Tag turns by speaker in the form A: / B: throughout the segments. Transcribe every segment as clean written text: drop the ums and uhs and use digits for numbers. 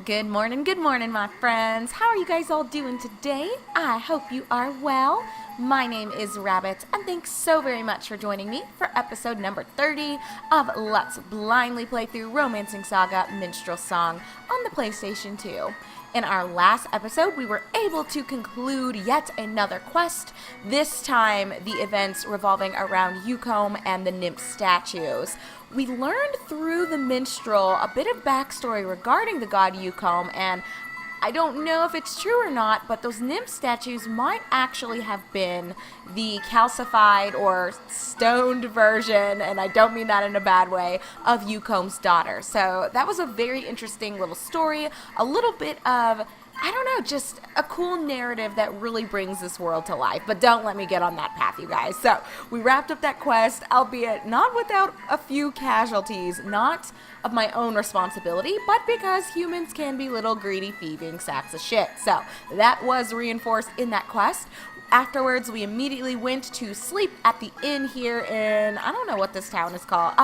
A: Good morning, my friends. How are you guys all doing today? I hope you are well. My name is Rabbit, and thanks so very much for joining me for episode number 30 of Let's Blindly Play Through Romancing SaGa Minstrel Song on the PlayStation 2. In our last episode, we were able to conclude yet another quest, this time the events revolving around Yucombe and the nymph statues. We learned through the minstrel a bit of backstory regarding the god Yucombe, and I don't know if it's true or not, but those nymph statues might actually have been the calcified or stoned version, and I don't mean that in a bad way, of Yucombe's daughter. So that was a very interesting little story, a little bit of, I don't know, just a cool narrative that really brings this world to life. But don't let me get on that path, you guys. So we wrapped up that quest, albeit not without a few casualties, not of my own responsibility, but because humans can be little greedy, thieving sacks of shit. So that was reinforced in that quest. Afterwards, we immediately went to sleep at the inn here in, I don't know what this town is called,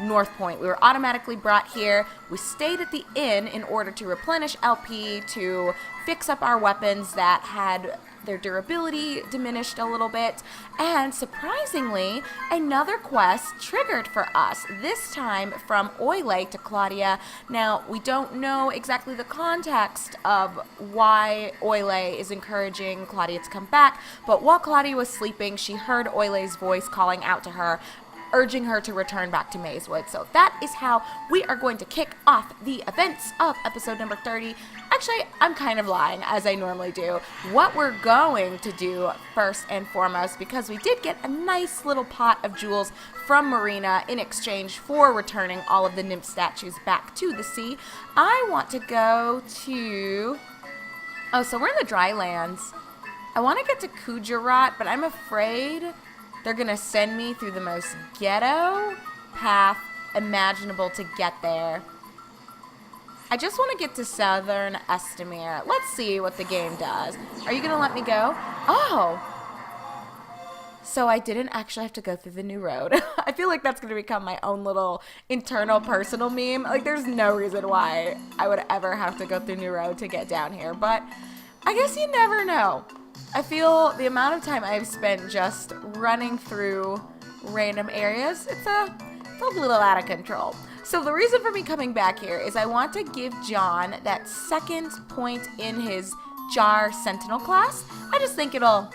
A: North Point. We were automatically brought here. We stayed at the inn in order to replenish LP, to fix up our weapons that had their durability diminished a little bit, and surprisingly, another quest triggered for us, this time from Oile to Claudia. Now, we don't know exactly the context of why Oile is encouraging Claudia to come back, but while Claudia was sleeping, she heard Oile's voice calling out to her, urging her to return back to Mazewood. So that is how we are going to kick off the events of episode number 30. Actually, I'm kind of lying, as I normally do. What we're going to do first and foremost, because we did get a nice little pot of jewels from Marina in exchange for returning all of the nymph statues back to the sea, I want to go to... Oh, so we're in the Drylands. I want to get to Kujarat, but I'm afraid they're going to send me through the most ghetto path imaginable to get there. I just want to get to Southern Estamir. Let's see what the game does. Are you going to let me go? Oh! So I didn't actually have to go through the new road. I feel like that's going to become my own little internal personal meme. Like, there's no reason why I would ever have to go through new road to get down here. But I guess you never know. I feel the amount of time I've spent just running through random areas, it's a little out of control. So the reason for me coming back here is I want to give John that second point in his Jar Sentinel class. I just think it'll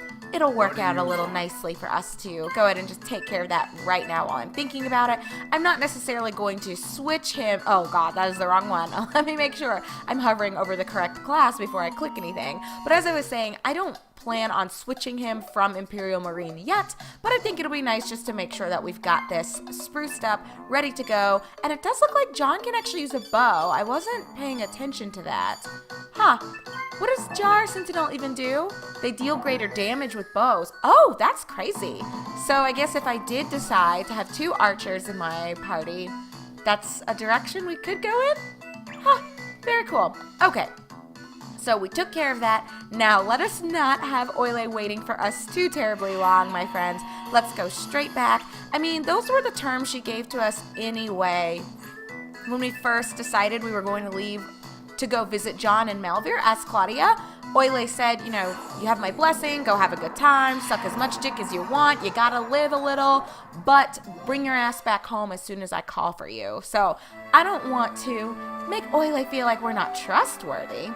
A: work out a little nicely for us to go ahead and just take care of that right now while I'm thinking about it. I'm not necessarily going to switch him. Oh god, that is the wrong one. Let me make sure I'm hovering over the correct class before I click anything. But as I was saying, I don't plan on switching him from Imperial Marine yet, but I think it'll be nice just to make sure that we've got this spruced up, ready to go. And it does look like John can actually use a bow. I wasn't paying attention to that. Huh. What does Jar Sentinel even do? They deal greater damage with bows. Oh, that's crazy. So I guess if I did decide to have two archers in my party, that's a direction we could go in? Huh, very cool. Okay. So we took care of that. Now let us not have Oile waiting for us too terribly long, my friends. Let's go straight back. I mean, those were the terms she gave to us anyway. When we first decided we were going to leave to go visit John and Melvir as Claudia, Oile said, you know, you have my blessing, go have a good time, suck as much dick as you want, you gotta live a little, but bring your ass back home as soon as I call for you. So I don't want to make Oile feel like we're not trustworthy.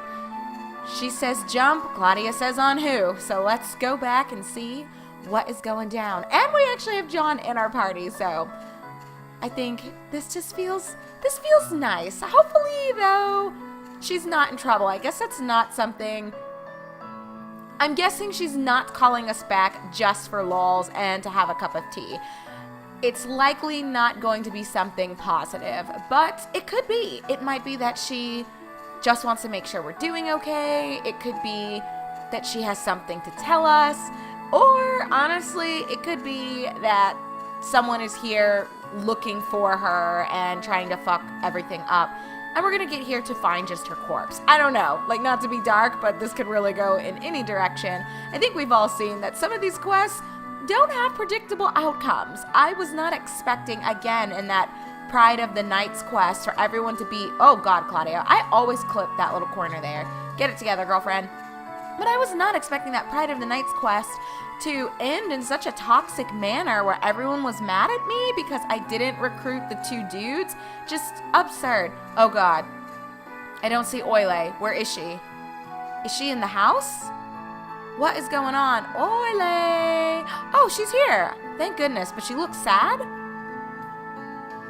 A: She says jump, Claudia says on who. So let's go back and see what is going down. And we actually have John in our party, so I think this feels nice. Hopefully, though, she's not in trouble. I guess that's not something... I'm guessing she's not calling us back just for lols and to have a cup of tea. It's likely not going to be something positive, but it could be. It might be that she just wants to make sure we're doing okay. It could be that she has something to tell us. Or, honestly, it could be that someone is here looking for her and trying to fuck everything up. And we're gonna get here to find just her corpse. I don't know, like, not to be dark, but this could really go in any direction. I think we've all seen that some of these quests don't have predictable outcomes. I was not expecting, again, in that Pride of the Night's quest for everyone to be, oh God, Claudia, I always clip that little corner there. Get it together, girlfriend. But I was not expecting that Pride of the Night's quest to end in such a toxic manner where everyone was mad at me because I didn't recruit the 2 dudes. Just absurd. Oh God. I don't see Oile. Where is she? Is she in the house? What is going on? Oile! Oh, she's here. Thank goodness. But she looks sad.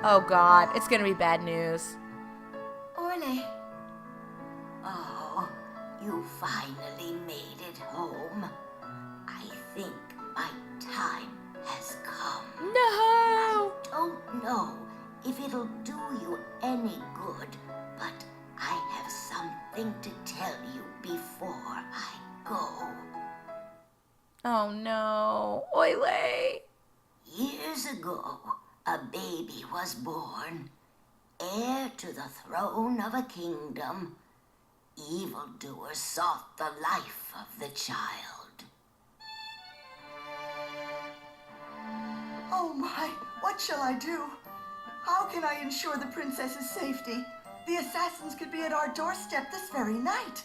A: Oh God. It's going to be bad news.
B: Oile. Oh, you finally made it home. I think my time has come.
A: No!
B: I don't know if it'll do you any good, but I have something to tell you before I go.
A: Oh no. Oile!
B: Years ago, a baby was born, heir to the throne of a kingdom. Evildoers sought the life of the child.
C: Oh my, what shall I do? How can I ensure the princess's safety? The assassins could be at our doorstep this very night.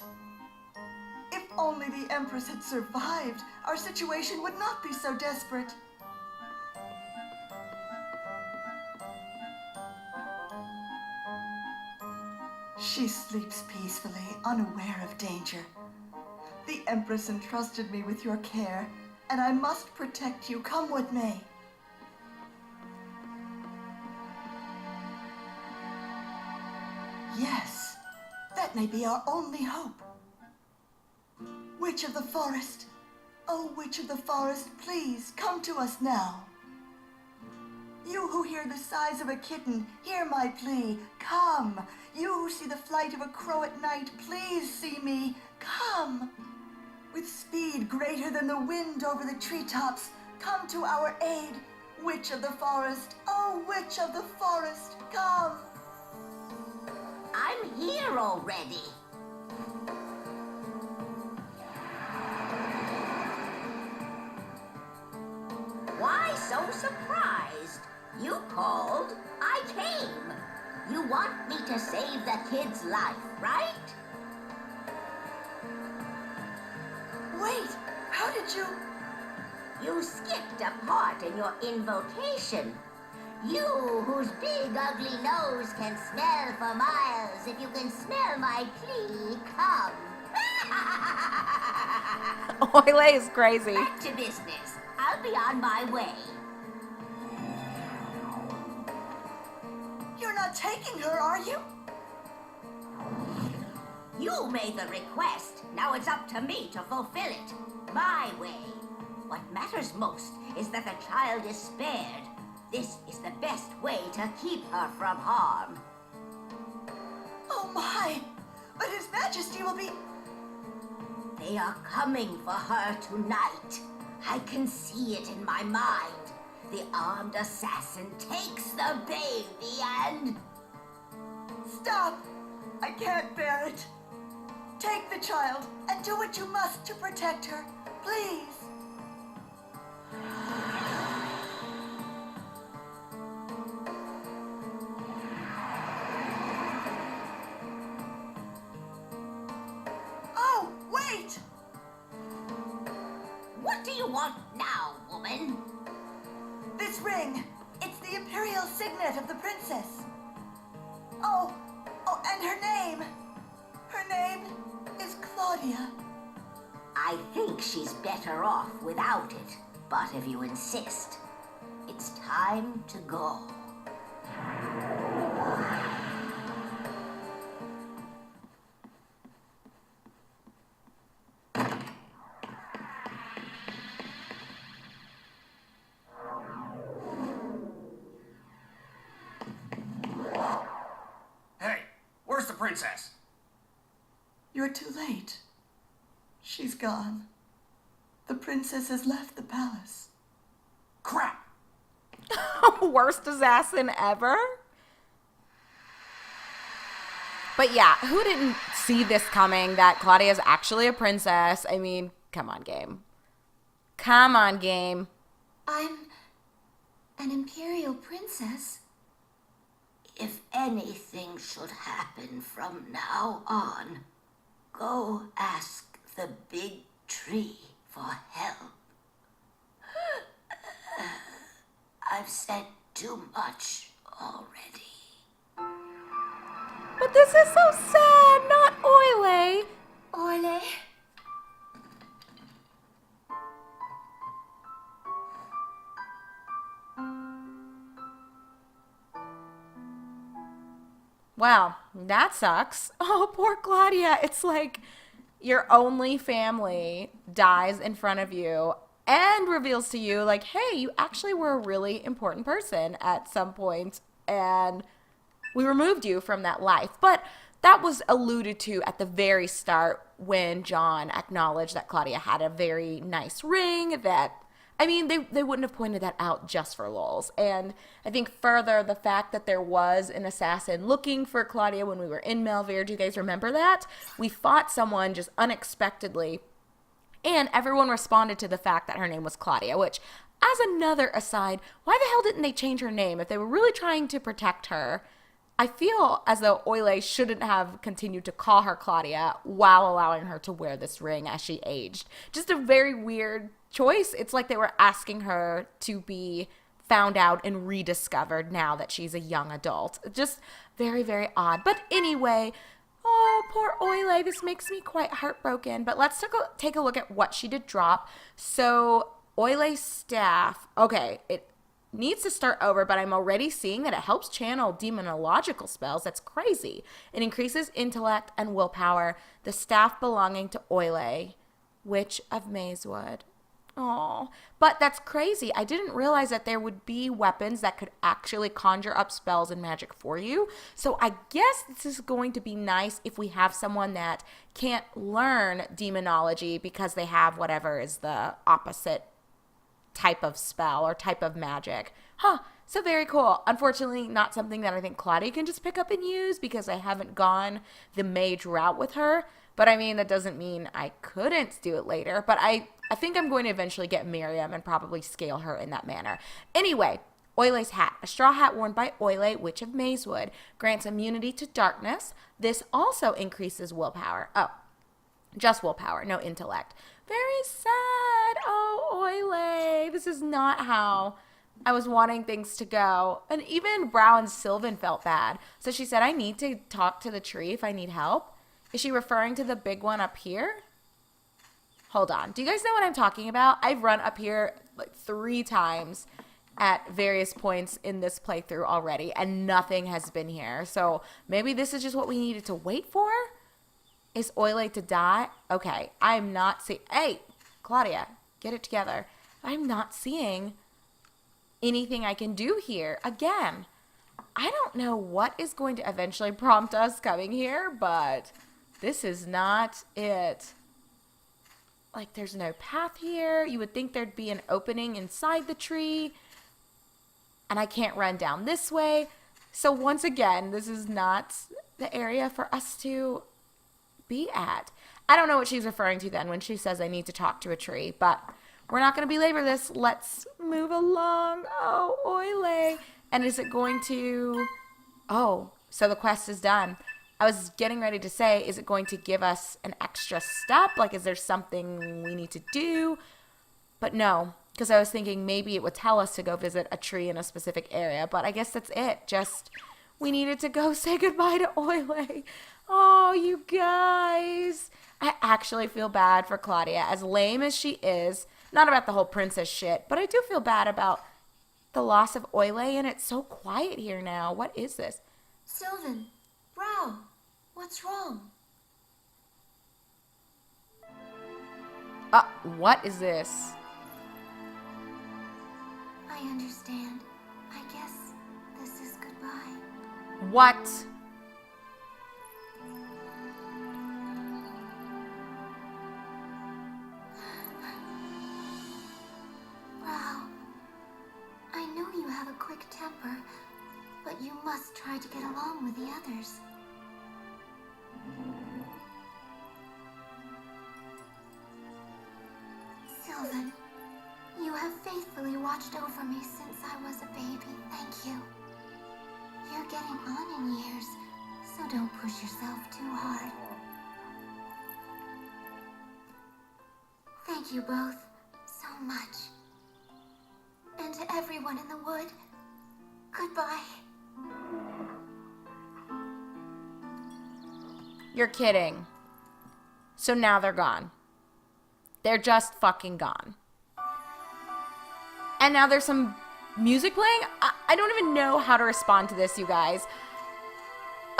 C: If only the Empress had survived, our situation would not be so desperate. She sleeps peacefully, unaware of danger. The Empress entrusted me with your care, and I must protect you, come what may. Yes, that may be our only hope. Witch of the forest, oh, Witch of the forest, please come to us now. You who hear the sighs of a kitten, hear my plea, come. You who see the flight of a crow at night, please see me, come. With speed greater than the wind over the treetops, come to our aid. Witch of the forest, oh, Witch of the forest, come.
B: I'm here already. Why so surprised? You called, I came. You want me to save the kid's life, right?
C: Wait, how did you...
B: You skipped a part in your invocation. You, whose big ugly nose can smell for miles, if you can smell my plea, come.
A: Oile is crazy.
B: Back to business. I'll be on my way.
C: You're not taking her, are you?
B: You made the request. Now it's up to me to fulfill it. My way. What matters most is that the child is spared. This is the best way to keep her from harm.
C: Oh my! But His Majesty will be...
B: They are coming for her tonight. I can see it in my mind. The armed assassin takes the baby and...
C: Stop! I can't bear it. Take the child and do what you must to protect her, please. Oh, wait!
B: What do you want now, woman?
C: This ring. It's the imperial signet of the princess. Oh, and her name. Her name is Claudia.
B: I think she's better off without it. But if you insist, it's time to go.
D: Hey, where's the princess?
C: You're too late. She's gone. The princess has left the palace.
D: Crap!
A: Worst assassin ever. But yeah, who didn't see this coming, that Claudia's actually a princess? I mean, come on, game. Come on, game.
E: I'm an imperial princess.
B: If anything should happen from now on, go ask the big tree for help. I've said too much already.
A: But this is so sad, not Oile.
B: Orle?
A: Wow, that sucks. Oh, poor Claudia. It's like your only family dies in front of you and reveals to you, like, hey, you actually were a really important person at some point, and we removed you from that life. But that was alluded to at the very start when John acknowledged that Claudia had a very nice ring that, I mean, they wouldn't have pointed that out just for lulz. And I think further, the fact that there was an assassin looking for Claudia when we were in Melvere, do you guys remember that? We fought someone just unexpectedly, and everyone responded to the fact that her name was Claudia, which, as another aside, why the hell didn't they change her name? If they were really trying to protect her, I feel as though Oile shouldn't have continued to call her Claudia while allowing her to wear this ring as she aged. Just a very weird choice. It's like they were asking her to be found out and rediscovered now that she's a young adult. Just very, very odd. But anyway, oh, poor Oile. This makes me quite heartbroken. But let's take a look at what she did drop. So Oile's staff, okay, it needs to start over, but I'm already seeing that it helps channel demonological spells. That's crazy. It increases intellect and willpower. The staff belonging to Oile, Witch of Mazewood. Oh, but that's crazy. I didn't realize that there would be weapons that could actually conjure up spells and magic for you. So I guess this is going to be nice if we have someone that can't learn demonology because they have whatever is the opposite type of spell or type of magic. So very cool. Unfortunately, not something that I think Claudia can just pick up and use because I haven't gone the mage route with her. But I mean, that doesn't mean I couldn't do it later. But I think I'm going to eventually get Miriam and probably scale her in that manner. Anyway, Oile's hat. A straw hat worn by Oile, Witch of Mazewood, grants immunity to darkness. This also increases willpower. Oh, just willpower, no intellect. Very sad. Oh, Oile. This is not how I was wanting things to go. And even Brow and Sylvan felt bad. So she said, I need to talk to the tree if I need help. Is she referring to the big one up here? Hold on. Do you guys know what I'm talking about? I've run up here like 3 times at various points in this playthrough already, and nothing has been here. So maybe this is just what we needed to wait for? Is Oile to die? Okay, I'm not seeing... Hey, Claudia, get it together. I'm not seeing anything I can do here. Again, I don't know what is going to eventually prompt us coming here, but this is not it. Like, there's no path here. You would think there'd be an opening inside the tree, and I can't run down this way. So once again, this is not the area for us to be at. I don't know what she's referring to then when she says I need to talk to a tree, but we're not going to belabor this. Let's move along. Oh, Oile. And is it going to... Oh, so the quest is done. I was getting ready to say, is it going to give us an extra step? Like, is there something we need to do? But no, because I was thinking maybe it would tell us to go visit a tree in a specific area. But I guess that's it. Just, we needed to go say goodbye to Oile. Oh, you guys. I actually feel bad for Claudia. As lame as she is, not about the whole princess shit, but I do feel bad about the loss of Oile, and it's so quiet here now. What is this?
E: Sylvan, Brow, what's wrong?
A: What is this?
E: I understand. I guess this is goodbye.
A: What?
E: Brow, I know you have a quick temper, but you must try to get along with the others. Sylvan, you have faithfully watched over me since I was a baby. Thank you. Your getting on in years, so don't push yourself too hard. Thank you both so much. And to everyone in the wood, goodbye.
A: You're kidding. So now they're gone. They're just fucking gone. And now there's some music playing? I don't even know how to respond to this, you guys.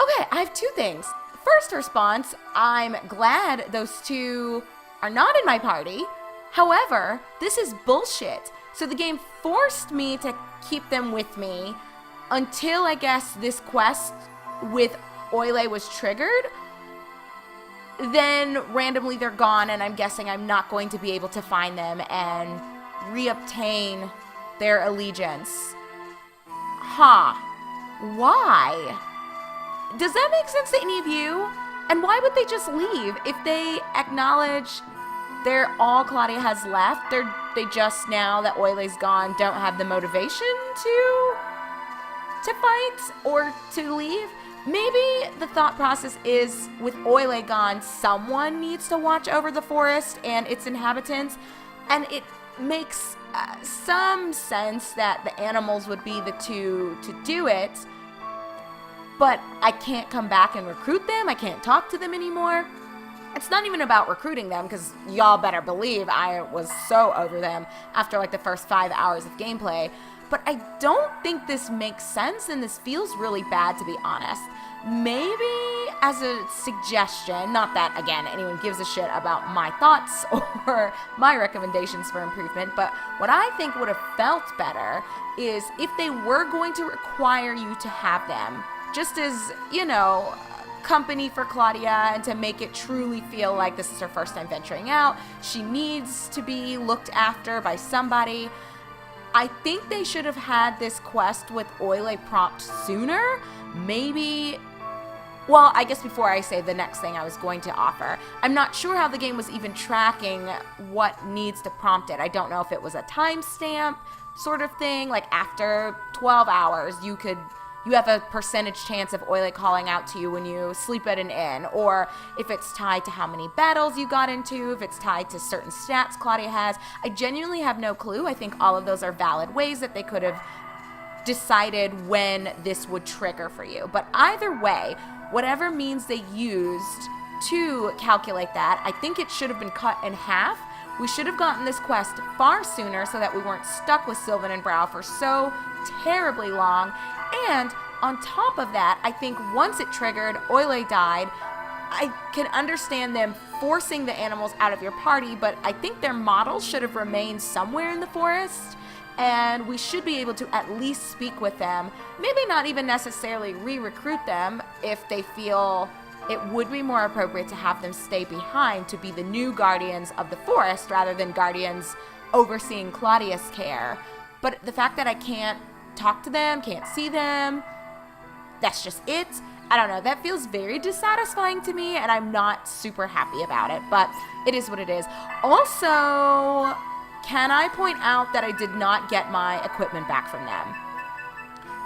A: Okay, I have two things. First response, I'm glad those two are not in my party. However, this is bullshit. So the game forced me to keep them with me until, I guess, this quest with Oile was triggered. Then randomly they're gone, and I'm guessing I'm not going to be able to find them and reobtain their allegiance. Huh. Why? Does that make sense to any of you? And why would they just leave? If they acknowledge they're all Claudia has left, they just, now that Oile's gone, don't have the motivation to fight or to leave. Maybe the thought process is, with Oile gone, someone needs to watch over the forest and its inhabitants, and it makes some sense that the animals would be the two to do it, but I can't come back and recruit them. I can't talk to them anymore. It's not even about recruiting them, because y'all better believe I was so over them after like the first 5 hours of gameplay. But I don't think this makes sense, and this feels really bad, to be honest. Maybe as a suggestion, not that, again, anyone gives a shit about my thoughts or my recommendations for improvement, but what I think would have felt better is if they were going to require you to have them, just as, you know, company for Claudia, and to make it truly feel like this is her first time venturing out. She needs to be looked after by somebody. I think they should have had this quest with Oile prompt sooner. Maybe, well, I guess before I say the next thing I was going to offer, I'm not sure how the game was even tracking what needs to prompt it. I don't know if it was a timestamp sort of thing, like after 12 hours you have a percentage chance of Oile calling out to you when you sleep at an inn, or if it's tied to how many battles you got into, if it's tied to certain stats Claudia has. I genuinely have no clue. I think all of those are valid ways that they could have decided when this would trigger for you. But either way, whatever means they used to calculate that, I think it should have been cut in half. We should have gotten this quest far sooner so that we weren't stuck with Sylvan and Brow for so terribly long. And on top of that, I think once it triggered, Oile died. I can understand them forcing the animals out of your party, but I think their models should have remained somewhere in the forest, and we should be able to at least speak with them. Maybe not even necessarily re-recruit them if they feel it would be more appropriate to have them stay behind to be the new guardians of the forest rather than guardians overseeing Claudia's care. But the fact that I can't talk to them, can't see them, that's just it. I don't know, that feels very dissatisfying to me, and I'm not super happy about it, but it is what it is. Also, can I point out that I did not get my equipment back from them?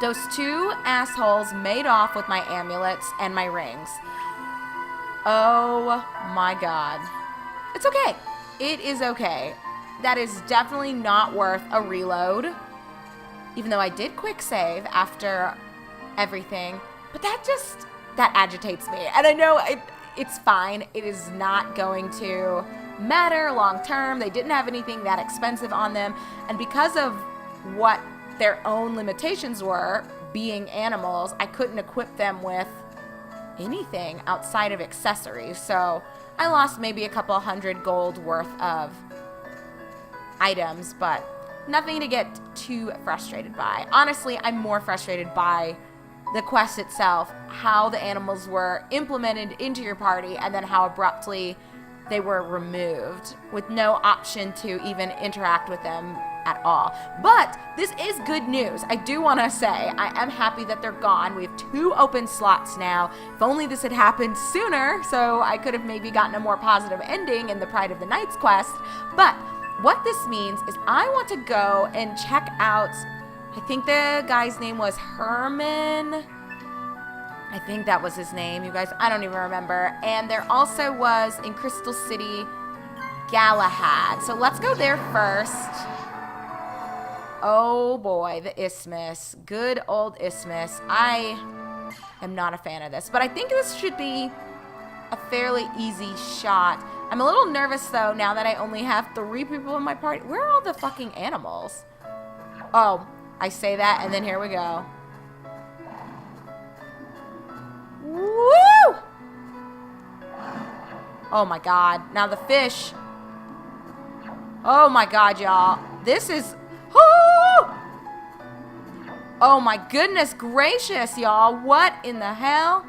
A: Those two assholes made off with my amulets and my rings. Oh my god. It's okay. It is okay. That is definitely not worth a reload. Even though I did quick save after everything, but that agitates me. And I know it's fine. It is not going to matter long term. They didn't have anything that expensive on them. And because of what their own limitations were, being animals, I couldn't equip them with anything outside of accessories. So I lost maybe a couple hundred gold worth of items, but nothing to get too frustrated by. Honestly, I'm more frustrated by the quest itself, how the animals were implemented into your party, and then how abruptly they were removed with no option to even interact with them at all. But this is good news. I do want to say I am happy that they're gone. We have 2 open slots now. If only this had happened sooner, so I could have maybe gotten a more positive ending in the Pride of the Knights quest. But what this means is I want to go and check out, I think the guy's name was Herman I think that was his name, you guys. I don't even remember. And there also was, in Crystal City, Galahad. So let's go there first. Oh boy, the Isthmus. Good old Isthmus. I am not a fan of this, but I think this should be a fairly easy shot. I'm a little nervous though, now that I only have 3 people in my party. Where are all the fucking animals? Oh, I say that and then here we go. Woo! Oh my god. Now the fish. Oh my god, y'all. This is... Oh my goodness gracious, y'all. What in the hell?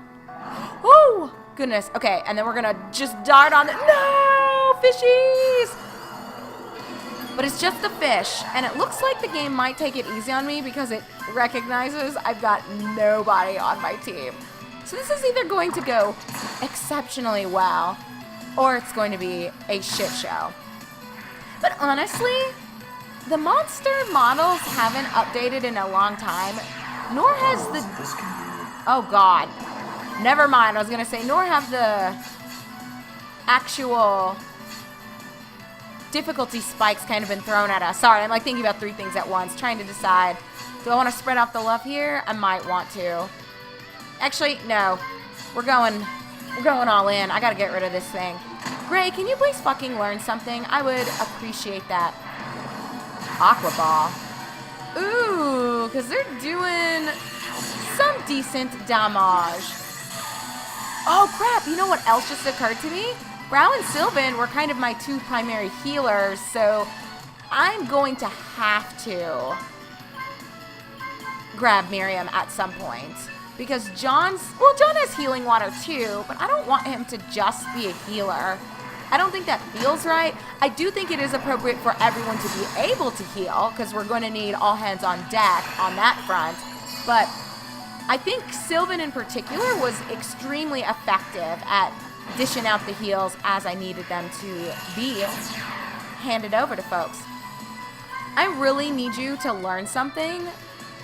A: Oh, goodness. Okay, and then we're gonna just dart on the... No! Fishies! But it's just the fish. And it looks like the game might take it easy on me because it recognizes I've got nobody on my team. So this is either going to go exceptionally well or it's going to be a shit show. But honestly, the monster models haven't updated in a long time, nor has the... Oh god. Never mind, I was going to say, nor have the actual difficulty spikes kind of been thrown at us. Sorry, I'm like thinking about 3 things at once, trying to decide, do I want to spread out the love here? I might want to. Actually, no. We're going all in. I gotta get rid of this thing. Gray, can you please fucking learn something? I would appreciate that. Aqua Ball. Ooh, because they're doing some decent damage. Oh, crap. You know what else just occurred to me? Brow and Sylvan were kind of my 2 primary healers, so I'm going to have to grab Miriam at some point. Because John has healing water too, but I don't want him to just be a healer. I don't think that feels right. I do think it is appropriate for everyone to be able to heal, because we're going to need all hands on deck on that front. But I think Sylvan in particular was extremely effective at dishing out the heals as I needed them to be handed over to folks. I really need you to learn something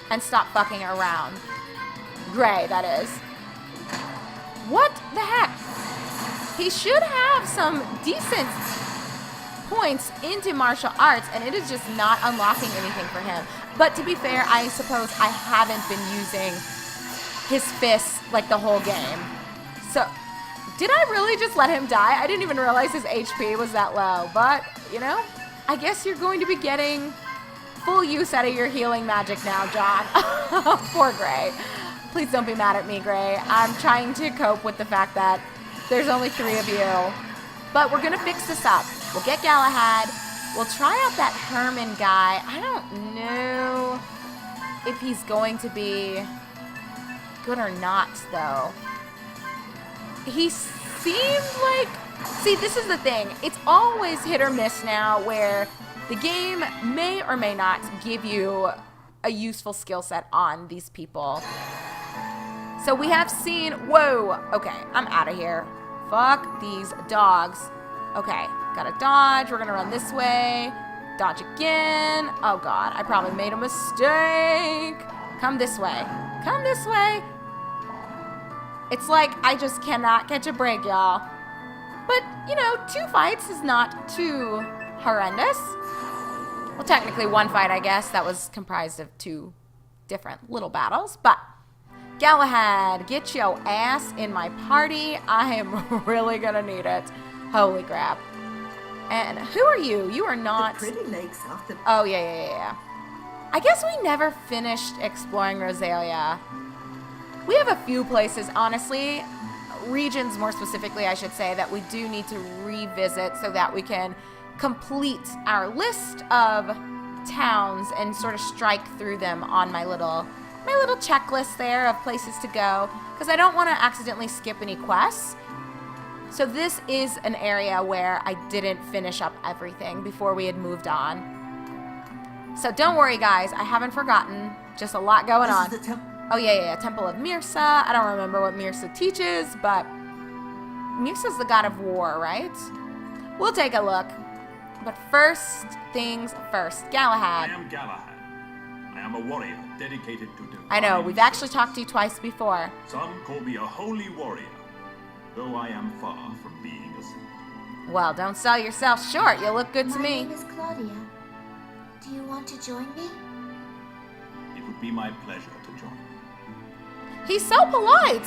A: and stop fucking around. Gray, that is. What the heck? He should have some decent points into martial arts, and it is just not unlocking anything for him. But to be fair, I suppose I haven't been using his fists like the whole game. So, did I really just let him die? I didn't even realize his HP was that low. But, you know, I guess you're going to be getting full use out of your healing magic now, John. Poor Gray. Please don't be mad at me, Gray. I'm trying to cope with the fact that there's only 3 of you. But we're going to fix this up. We'll get Galahad. We'll try out that Herman guy. I don't know if he's going to be good or not, though. He seemed like... See, this is the thing. It's always hit or miss now where the game may or may not give you a useful skill set on these people. So we have seen... Whoa. Okay, I'm out of here. Fuck these dogs. Okay, gotta dodge. We're gonna run this way. Dodge again. Oh, God. I probably made a mistake. Come this way. Come this way. It's like I just cannot catch a break, y'all. But, you know, 2 fights is not too horrendous. Well, technically 1 fight, I guess. That was comprised of 2 different little battles. But Galahad, get your ass in my party. I am really gonna need it. Holy crap. And who are you? You are not...
C: The pretty lakes off the...
A: Oh, yeah. I guess we never finished exploring Rosalia. We have a few places, honestly, regions more specifically, I should say, that we do need to revisit so that we can complete our list of towns and sort of strike through them on my little checklist there of places to go, because I don't want to accidentally skip any quests. So this is an area where I didn't finish up everything before we had moved on. So don't worry, guys, I haven't forgotten. Just a lot going on. Oh, yeah. Temple of Mirsa. I don't remember what Mirsa teaches, but Mirsa's the god of war, right? We'll take a look. But first things first. Galahad.
F: I am Galahad. I am a warrior dedicated to divine
A: I know, we've actually talked to you twice before.
F: Some call me a holy warrior, though I am far from being a saint.
A: Well, don't sell yourself short. You look good to
E: My
A: me.
E: name is Claudia. Do you want to join me?
F: It would be my pleasure to join.
A: He's so polite.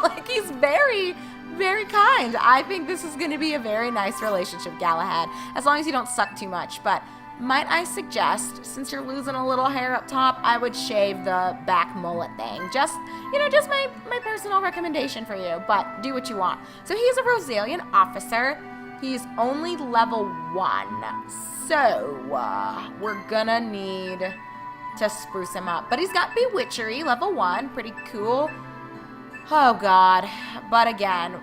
A: Like, he's very, very kind. I think this is going to be a very nice relationship, Galahad, as long as you don't suck too much. But might I suggest, since you're losing a little hair up top, I would shave the back mullet thing. Just my personal recommendation for you, but do what you want. So he's a Rosalian officer. He's only level 1. So we're gonna need to spruce him up. But he's got Bewitchery, level 1. Pretty cool. Oh, God. But again,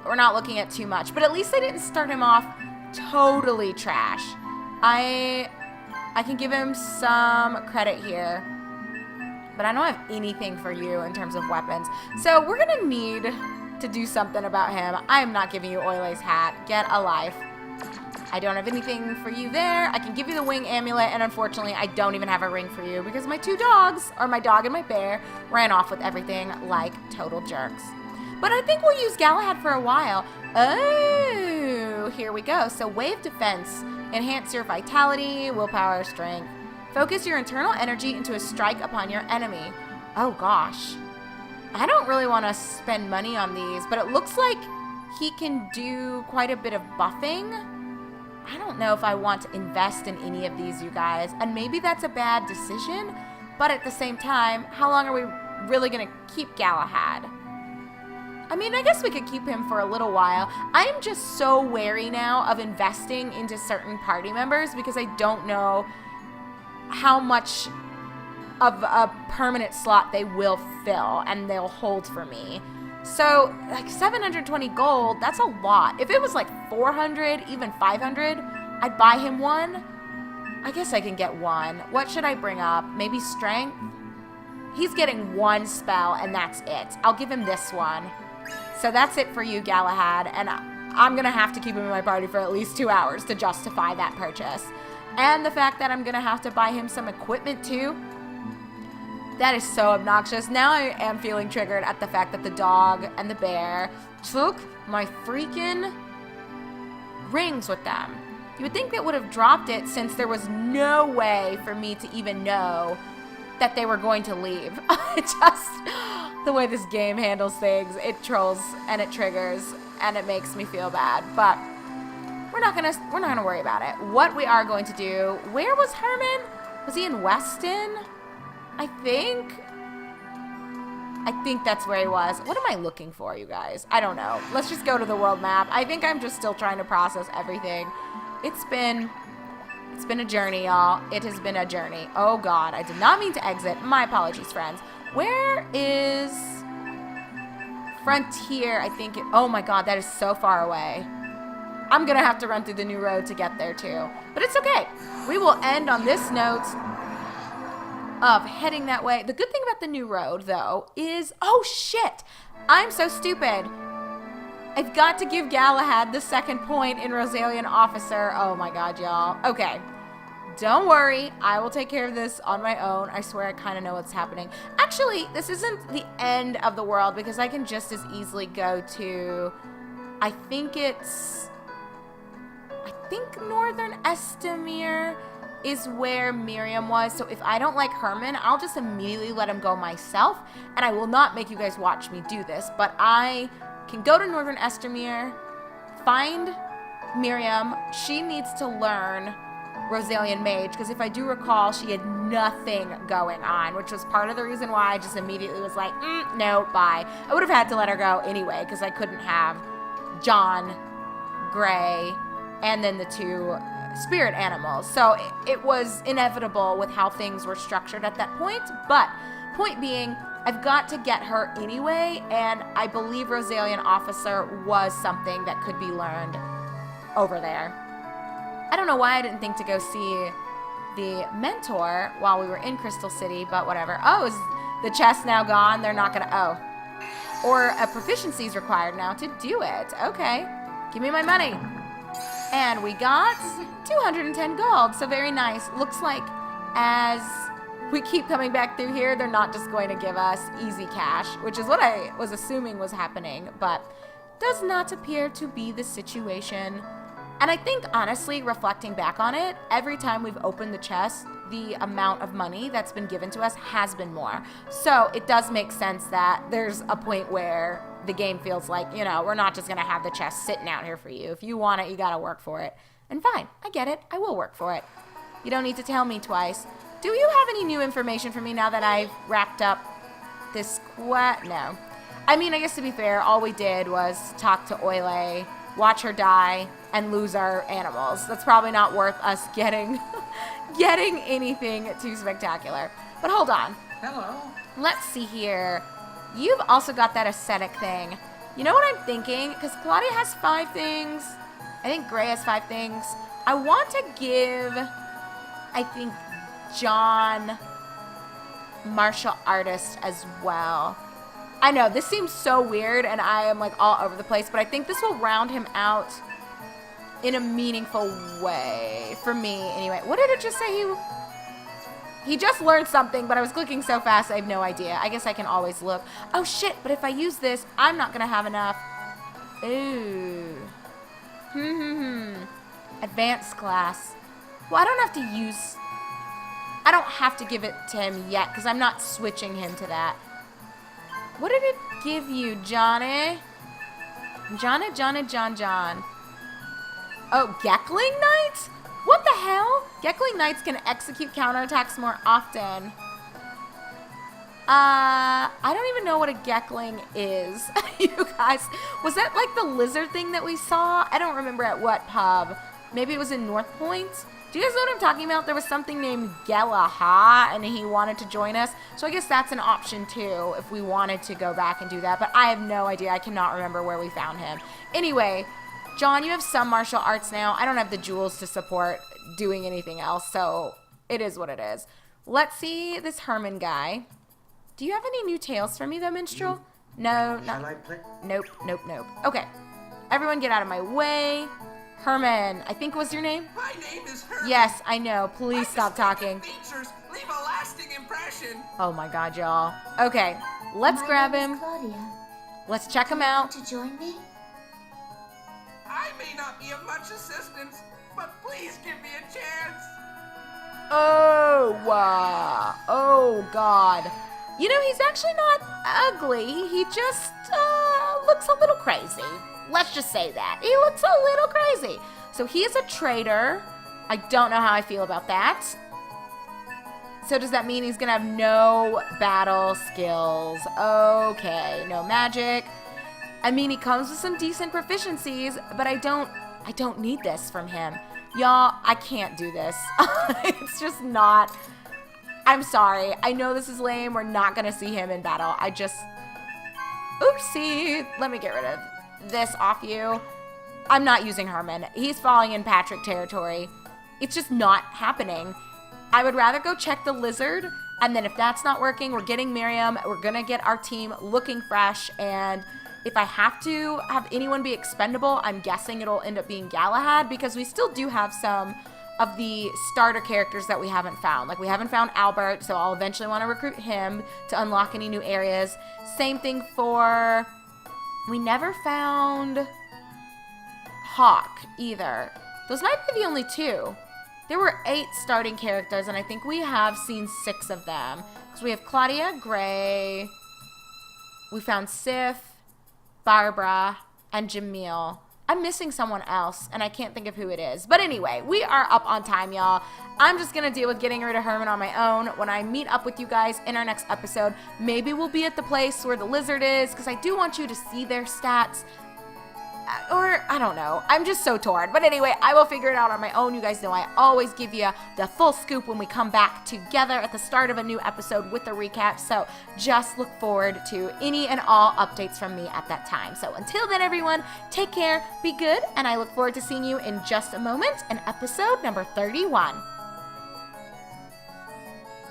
A: we're not looking at too much. But at least they didn't start him off totally trash. I can give him some credit here. But I don't have anything for you in terms of weapons. So we're going to need to do something about him. I am not giving you Oile's hat. Get a life. I don't have anything for you there. I can give you the wing amulet, and unfortunately, I don't even have a ring for you because my 2 dogs, or my dog and my bear, ran off with everything like total jerks. But I think we'll use Galahad for a while. Oh, here we go. So wave defense. Enhance your vitality, willpower, strength. Focus your internal energy into a strike upon your enemy. Oh, gosh. I don't really want to spend money on these, but it looks like he can do quite a bit of buffing. I don't know if I want to invest in any of these, you guys. And maybe that's a bad decision, but at the same time, how long are we really going to keep Galahad? I mean, I guess we could keep him for a little while. I'm just so wary now of investing into certain party members because I don't know how much of a permanent slot they will fill and they'll hold for me. So, like 720 gold, that's a lot. If it was like 400, even 500, I'd buy him one. I guess I can get one. What should I bring up? Maybe strength? He's getting 1 spell and that's it. I'll give him this one. So that's it for you, Galahad, and I'm going to have to keep him in my party for at least 2 hours to justify that purchase. And the fact that I'm going to have to buy him some equipment too. That is so obnoxious. Now I am feeling triggered at the fact that the dog and the bear took my freaking rings with them. You would think that would have dropped it since there was no way for me to even know that they were going to leave. Just the way this game handles things, it trolls and it triggers and it makes me feel bad. But we're not gonna worry about it. What we are going to do, where was Herman? Was he in Weston? I think that's where he was. What am I looking for, you guys? I don't know. Let's just go to the world map. I think I'm just still trying to process everything. It's been a journey, y'all. It has been a journey. Oh, God. I did not mean to exit. My apologies, friends. Where is Frontier? I think oh, my God. That is so far away. I'm going to have to run through the new road to get there, too. But it's okay. We will end on this note of heading that way. The good thing about the new road, though, is... Oh, shit! I'm so stupid. I've got to give Galahad the 2nd point in Rosalian Officer. Oh, my God, y'all. Okay. Don't worry. I will take care of this on my own. I swear I kind of know what's happening. Actually, this isn't the end of the world because I can just as easily go to... I think Northern Estamir is where Miriam was. So if I don't like Herman, I'll just immediately let him go myself. And I will not make you guys watch me do this. But I can go to Northern Estamir, find Miriam. She needs to learn Rosalian Mage. Because if I do recall, she had nothing going on. Which was part of the reason why I just immediately was like, no, bye. I would have had to let her go anyway. Because I couldn't have John, Gray, and then the 2 spirit animals. So it was inevitable with how things were structured at that point. But point being, I've got to get her anyway, and I believe Rosalian Officer was something that could be learned over there. I don't know why I didn't think to go see the mentor while we were in Crystal City, but whatever. Oh, is the chest now gone? They're not gonna... Oh. Or a proficiency is required now to do it. Okay. Give me my money. And we got 210 gold, so very nice. Looks like as we keep coming back through here, they're not just going to give us easy cash, which is what I was assuming was happening, but does not appear to be the situation. And I think, honestly, reflecting back on it, every time we've opened the chest, the amount of money that's been given to us has been more. So it does make sense that there's a point where the game feels like, you know, we're not just going to have the chest sitting out here for you. If you want it, you got to work for it. And fine, I get it. I will work for it. You don't need to tell me twice. Do you have any new information for me now that I've wrapped up this No. I mean, I guess to be fair, all we did was talk to Oile, watch her die, and lose our animals. That's probably not worth us getting anything too spectacular. But hold on.
D: Hello.
A: Let's see here. You've also got that aesthetic thing. You know what I'm thinking? Because Claudia has 5 things. I think Gray has 5 things. I want to give, I think, John martial artist as well. I know, this seems so weird, and I am, like, all over the place, but I think this will round him out in a meaningful way. For me, anyway. What did it just say? He just learned something, but I was clicking so fast, I have no idea. I guess I can always look. Oh, shit, but if I use this, I'm not going to have enough. Ooh. Advanced class. Well, I don't have to give it to him yet, because I'm not switching him to that. What did it give you, Johnny? John. Oh, Geckling Knights? What the hell? Geckling Knights can execute counterattacks more often. I don't even know what a Geckling is. You guys, was that like the lizard thing that we saw? I don't remember at what pub. Maybe it was in North Point? Do you guys know what I'm talking about? There was something named Gelaha, and he wanted to join us. So I guess that's an option, too, if we wanted to go back and do that. But I have no idea. I cannot remember where we found him. Anyway, John, you have some martial arts now. I don't have the jewels to support doing anything else, so it is what it is. Let's see this Herman guy. Do you have any new tales for me, though, Minstrel? No, not. Nope. Okay. Everyone get out of my way. Herman, I think was your name?
D: My name is Herman.
A: Yes, I know. Please stop talking.
D: Features leave a lasting impression.
A: Oh my god, y'all. Okay, let's grab him.
E: Claudia.
A: Let's check him out.
E: Want to join me?
D: I may not be of much assistance, but please give me a chance.
A: Oh god. You know, he's actually not ugly. He just looks a little crazy. Let's just say that. He looks a little crazy. So he is a traitor. I don't know how I feel about that. So does that mean he's gonna have no battle skills? Okay, no magic. I mean, he comes with some decent proficiencies, but I don't need this from him. Y'all, I can't do this. It's just not. I'm sorry. I know this is lame. We're not gonna see him in battle. Oopsie. Let me get rid of this off you. I'm not using Herman. He's falling in Patrick territory. It's just not happening. I would rather go check the lizard, and then if that's not working, we're getting Miriam. We're gonna get our team looking fresh, and if I have to have anyone be expendable, I'm guessing it'll end up being Galahad, because we still do have some of the starter characters that we haven't found. Like, we haven't found Albert, so I'll eventually want to recruit him to unlock any new areas. Same thing for... We never found Hawk either. Those might be the only 2. There were 8 starting characters, and I think we have seen 6 of them. So we have Claudia, Gray, we found Sif, Barbara, and Jamil. I'm missing someone else, and I can't think of who it is. But anyway, we are up on time, y'all. I'm just going to deal with getting rid of Herman on my own. When I meet up with you guys in our next episode, maybe we'll be at the place where the lizard is, because I do want you to see their stats. Or, I don't know. I'm just so torn. But anyway, I will figure it out on my own. You guys know I always give you the full scoop when we come back together at the start of a new episode with a recap. So just look forward to any and all updates from me at that time. So until then, everyone, take care, be good, and I look forward to seeing you in just a moment in episode number 31.